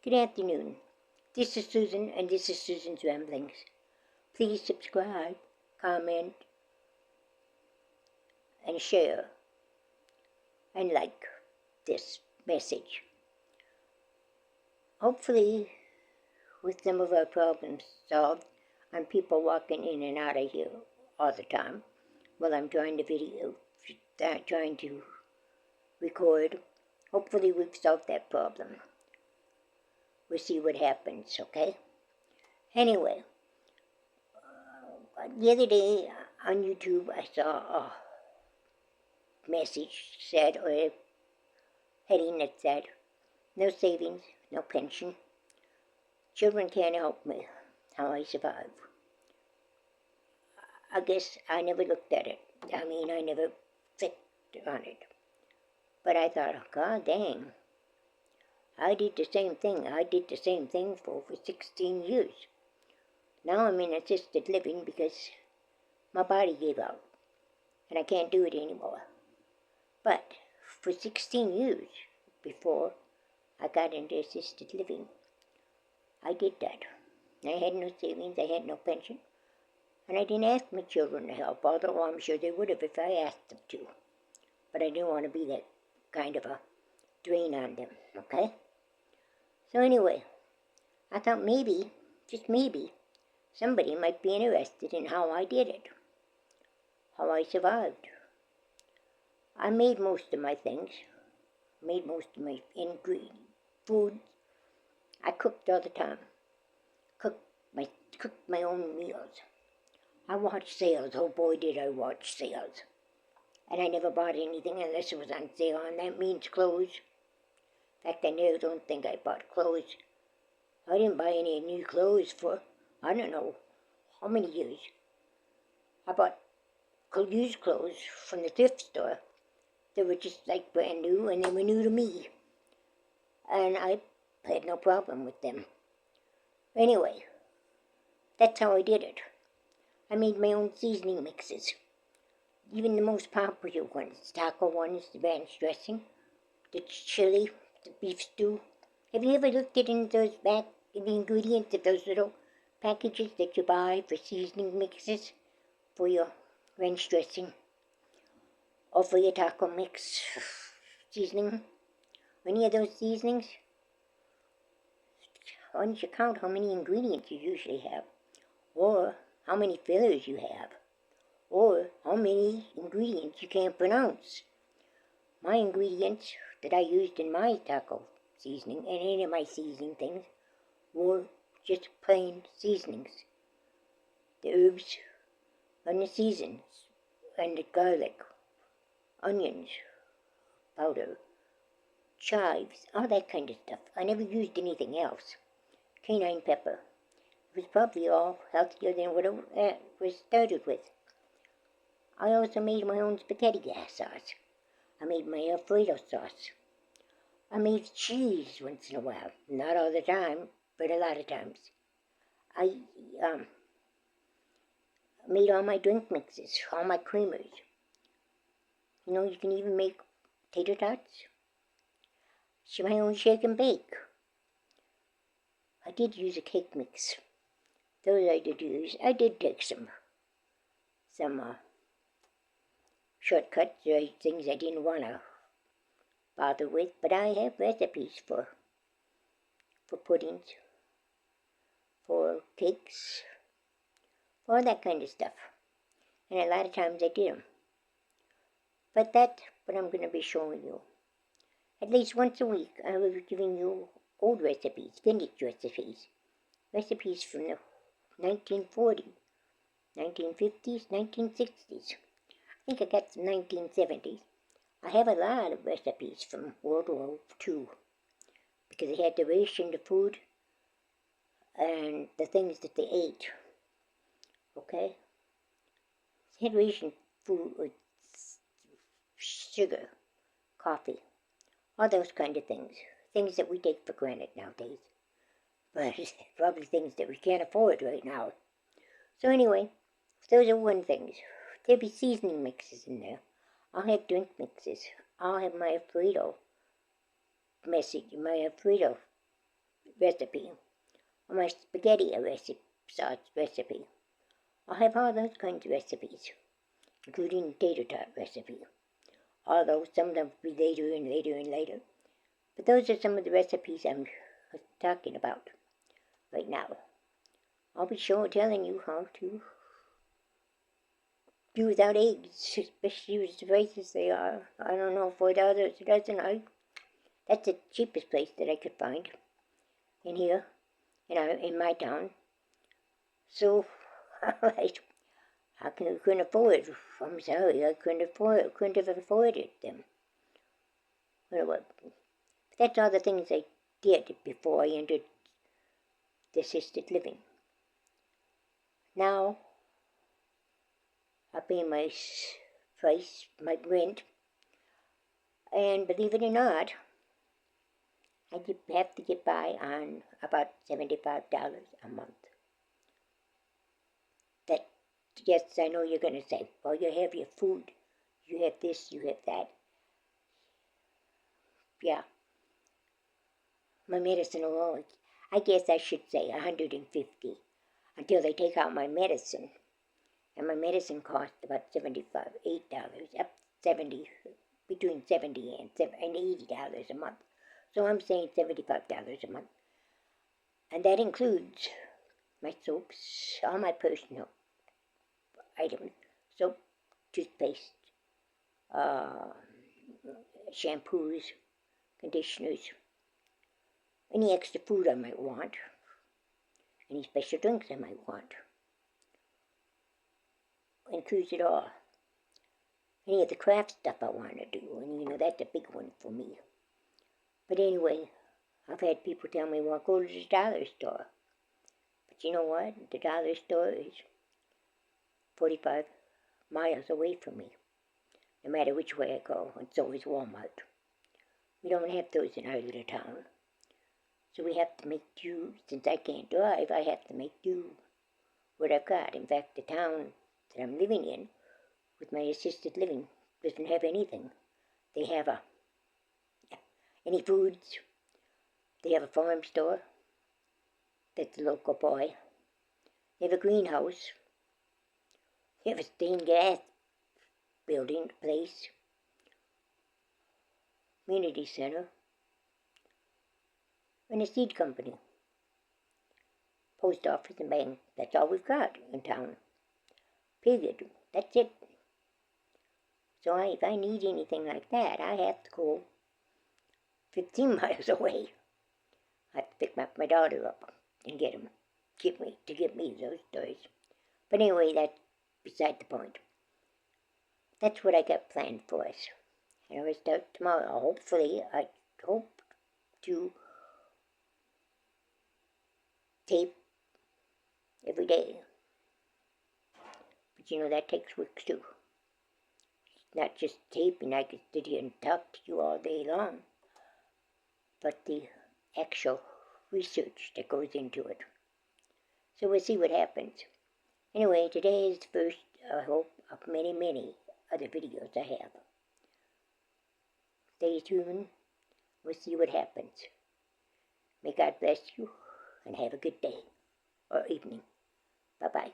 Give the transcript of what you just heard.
Good afternoon. This is Susan, and this is Susan's Ramblings. Please subscribe, comment, and share, and like this message. Hopefully, with some of our problems solved, and people walking in and out of here all the time while I'm trying to record. Hopefully we've solved that problem. We'll see what happens, okay? Anyway, the other day on YouTube I saw a message said, or a heading that said, no savings, no pension. Children can't help me how I survive. I guess I never looked at it. I never clicked on it. But I thought, oh, God dang, I did the same thing. I did the same thing for over 16 years. Now I'm in assisted living because my body gave out, and I can't do it anymore. But for 16 years before I got into assisted living, I did that. I had no savings, I had no pension, and I didn't ask my children to help, although I'm sure they would have if I asked them to. But I didn't want to be that kind of a drain on them, okay? So anyway, I thought maybe, just maybe, somebody might be interested in how I did it, how I survived. I made most of my things, made most of my foods. I cooked all the time, cooked my own meals. I watched sales, oh boy did I watch sales. And I never bought anything unless it was on sale, and that means clothes. In fact, I never don't think I bought clothes. I didn't buy any new clothes for, I don't know, how many years. I bought used clothes from the thrift store. They were just like brand new, and they were new to me. And I had no problem with them. Anyway, that's how I did it. I made my own seasoning mixes. Even the most popular ones, taco ones, the ranch dressing, the chili, the beef stew. Have you ever looked at the ingredients of those little packages that you buy for seasoning mixes for your ranch dressing or for your taco mix seasoning? Any of those seasonings? Why don't you count how many ingredients you usually have, or how many fillers you have, or how many ingredients you can't pronounce? My ingredients that I used in my taco seasoning and any of my seasoning things were just plain seasonings. The herbs and the seasons, and the garlic, onions, powder, chives, all that kind of stuff. I never used anything else. Cayenne pepper. It was probably all healthier than what it was started with. I also made my own spaghetti sauce. I made my Alfredo sauce. I made cheese once in a while. Not all the time, but a lot of times. I made all my drink mixes, all my creamers. You know, you can even make tater tots. It's my own shake and bake. I did use a cake mix. Those I did use. I did take some shortcuts or things I didn't want to bother with, but I have recipes for puddings, for cakes, for all that kind of stuff. And a lot of times I did them. But that's what I'm going to be showing you. At least once a week, I will be giving you old recipes, vintage recipes. Recipes from the 1940s, 1950s, 1960s. I think I got some 1970s. I have a lot of recipes from World War II because they had to ration the food and the things that they ate. Okay? They had ration food with sugar, coffee, all those kind of things. Things that we take for granted nowadays. But probably things that we can't afford right now. So anyway, those are one things. There'll be seasoning mixes in there. I'll have drink mixes. I'll have my Alfredo recipe, or my spaghetti sauce recipe. I have all those kinds of recipes, including tater tot recipe. Although some of them will be later and later and later. But those are some of the recipes I'm talking about right now. I'll be sure telling you how to do without eggs, especially with the prices they are. I don't know, $4 a dozen. That's the cheapest place that I could find in here, in my town. So, I couldn't afford. I'm sorry, I couldn't have afforded them. But that's all the things I did before I entered the assisted living. Now, I pay my price, my rent, and believe it or not, I have to get by on about $75 a month. That, yes, I know you're going to say, well, you have your food, you have this, you have that. Yeah. My medicine alone, I guess I should say $150 until they take out my medicine. And my medicine cost about $8, up 70, between $70 and $80 a month. So I'm saying $75 a month. And that includes my soaps, all my personal items, soap, toothpaste, shampoos, conditioners, any extra food I might want, any special drinks I might want. Includes it all. Any of the craft stuff I want to do, and that's a big one for me. But anyway, I've had people tell me, well, go to the dollar store. But you know what? The dollar store is 45 miles away from me, no matter which way I go, and so is Walmart. We don't have those in our little town. So we have to make do. Since I can't drive, I have to make do what I've got. In fact, the town that I'm living in, with my assisted living, doesn't have anything. They have any foods. They have a farm store. That's a local boy. They have a greenhouse. They have a stained glass building, place. Community center. And a seed company. Post office and bank. That's all we've got in town. Period. That's it. So if I need anything like that, I have to go 15 miles away. I have to pick my daughter up and give me those toys. But anyway, that's beside the point. That's what I got planned for us. And I will start tomorrow. Hopefully, I hope to tape every day. But that takes weeks too. It's not just taping, I could sit here and talk to you all day long, but the actual research that goes into it. So we'll see what happens. Anyway, today is the first, I hope, of many, many other videos I have. Stay tuned. We'll see what happens. May God bless you, and have a good day or evening. Bye-bye.